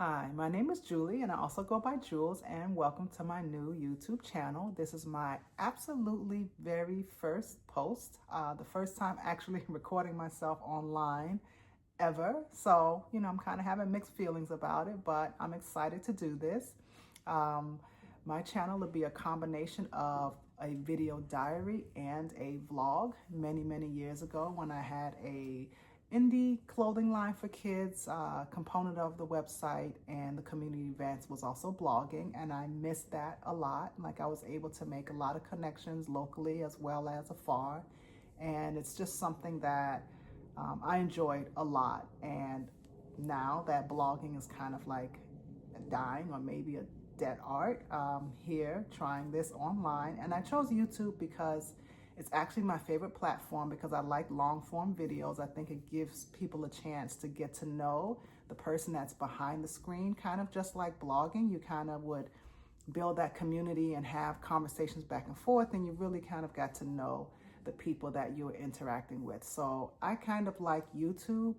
Hi, my name is Julie and I also go by Jules, and welcome to my new YouTube channel. This is my absolutely very first post, the first time actually recording myself online ever. So, I'm kind of having mixed feelings about it, but I'm excited to do this. Um, my channel will be a combination of a video diary and a vlog. Many years ago when I had a indie clothing line for kids, component of the website, and the community events was also blogging, and I missed that a lot. Like, I was able to make a lot of connections locally as well as afar, and it's just something that I enjoyed a lot. And now that blogging is kind of like dying, or maybe a dead art, here trying this online. And I chose YouTube because it's actually my favorite platform, because I like long form videos. I think it gives people a chance to get to know the person that's behind the screen, kind of just like blogging. You kind of would build that community and have conversations back and forth, and you really kind of got to know the people that you were interacting with. So I kind of like YouTube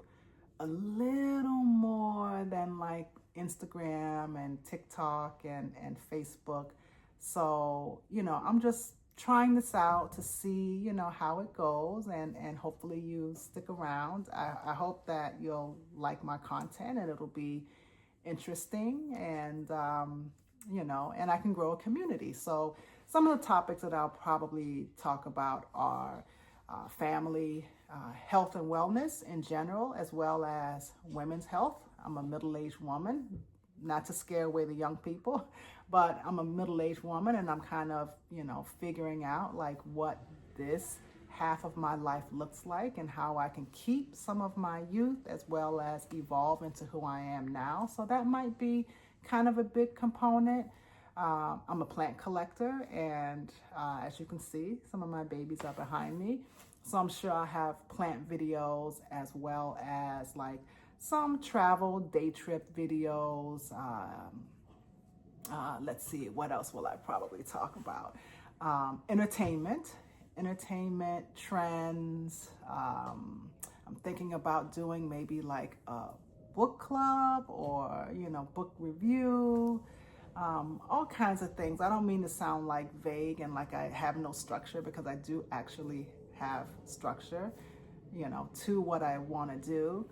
a little more than like Instagram and TikTok and Facebook. So, I'm just trying this out to see, how it goes, and hopefully you stick around. I hope that you'll like my content and it'll be interesting, and I can grow a community. So some of the topics that I'll probably talk about are family, health and wellness in general, as well as women's health. I'm a middle-aged woman, not to scare away the young people, but I'm a middle-aged woman, and I'm kind of, figuring out like what this half of my life looks like and how I can keep some of my youth as well as evolve into who I am now. So that might be kind of a big component. I'm a plant collector, and as you can see, some of my babies are behind me. So I'm sure I have plant videos as well as like some travel day trip videos. Let's see, what else will I probably talk about? Entertainment trends. I'm thinking about doing maybe like a book club, or book review, all kinds of things. I don't mean to sound like vague and like I have no structure, because I do actually have structure, to what I want to do.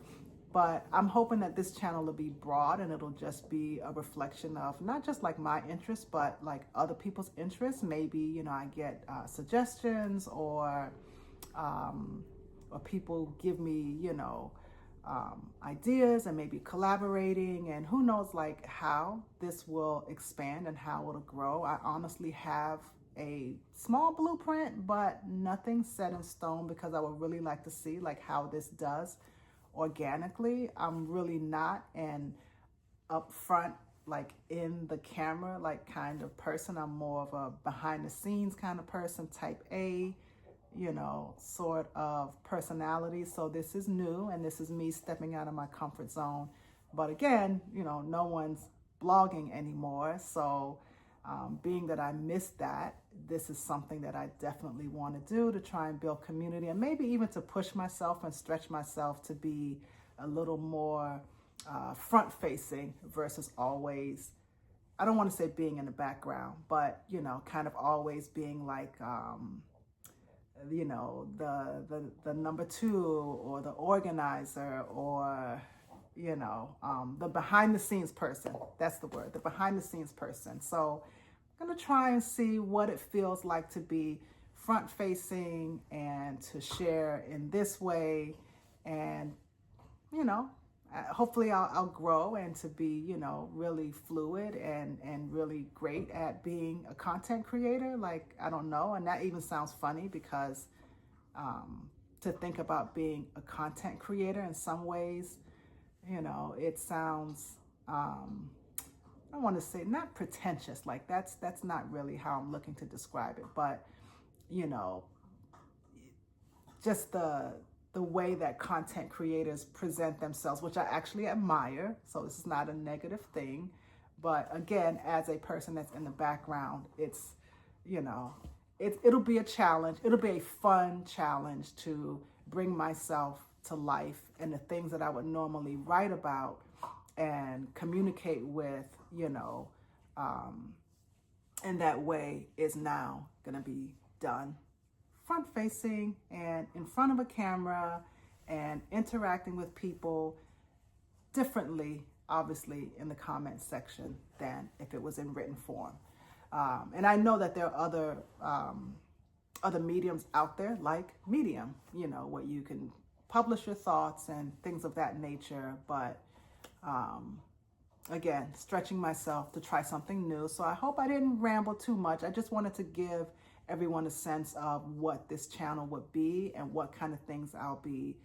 But I'm hoping that this channel will be broad, and it'll just be a reflection of not just like my interests, but like other people's interests. Maybe, I get suggestions, or people give me, ideas, and maybe collaborating, and who knows like how this will expand and how it'll grow. I honestly have a small blueprint, but nothing set in stone, because I would really like to see like how this does organically. I'm really not an upfront, like in the camera, like kind of person. I'm more of a behind the scenes kind of person, type A, sort of personality. So this is new, and this is me stepping out of my comfort zone. But again, no one's blogging anymore. So being that I missed that, this is something that I definitely want to do, to try and build community, and maybe even to push myself and stretch myself to be a little more front facing versus always, I don't want to say being in the background, but kind of always being like the number two, or the organizer, or the behind the scenes person. That's the word, the behind the scenes person. So I'm gonna try and see what it feels like to be front facing and to share in this way. And hopefully I'll grow, and to be, really fluid and really great at being a content creator. Like, I don't know. And that even sounds funny, because to think about being a content creator in some ways, it sounds, I want to say not pretentious. Like, that's not really how I'm looking to describe it, but just the way that content creators present themselves, which I actually admire. So this is not a negative thing. But again, as a person that's in the background, it's, it'll be a challenge. It'll be a fun challenge to bring myself to life, and the things that I would normally write about and communicate with, you know, in that way is now going to be done front facing and in front of a camera and interacting with people differently, obviously, in the comment section than if it was in written form. And I know that there are other mediums out there like Medium, you know, where you can publish your thoughts and things of that nature. But again, stretching myself to try something new. So I hope I didn't ramble too much. I just wanted to give everyone a sense of what this channel would be and what kind of things I'll be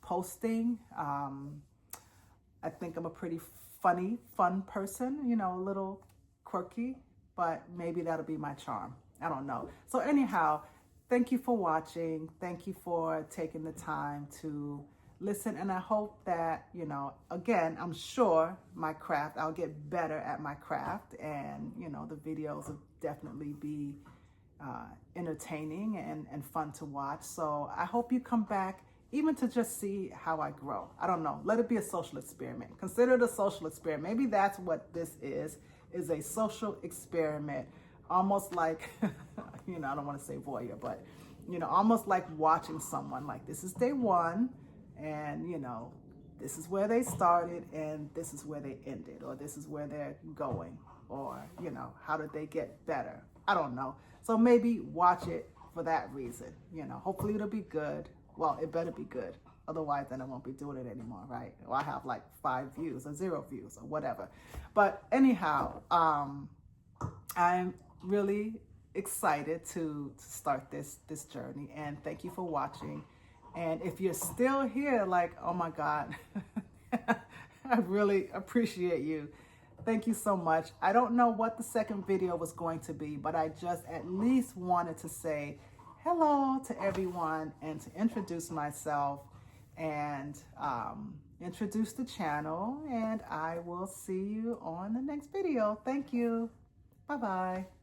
posting. I think I'm a pretty fun person, you know, a little quirky, but maybe that'll be my charm. I don't know. So anyhow, thank you for watching. Thank you for taking the time to listen. And I hope that, you know, again, I'm sure I'll get better at my craft, and, you know, the videos will definitely be entertaining and fun to watch. So I hope you come back even to just see how I grow. I don't know. Let it be a social experiment. Consider it a social experiment. Maybe that's what this is a social experiment. Almost like, you know, I don't want to say voyeur, but, you know, almost like watching someone. Like, this is day one, and, you know, this is where they started, and this is where they ended, or this is where they're going, or, you know, how did they get better? I don't know. So maybe watch it for that reason. You know, hopefully it'll be good. Well, it better be good. Otherwise, then I won't be doing it anymore, right? Or I have like 5 views or 0 views or whatever. But anyhow, I'm really excited to start this journey, and thank you for watching. And if you're still here, like, oh my God, I really appreciate you. Thank you so much. I don't know what the second video was going to be, but I just at least wanted to say hello to everyone and to introduce myself and introduce the channel. And I will see you on the next video. Thank you. Bye-bye.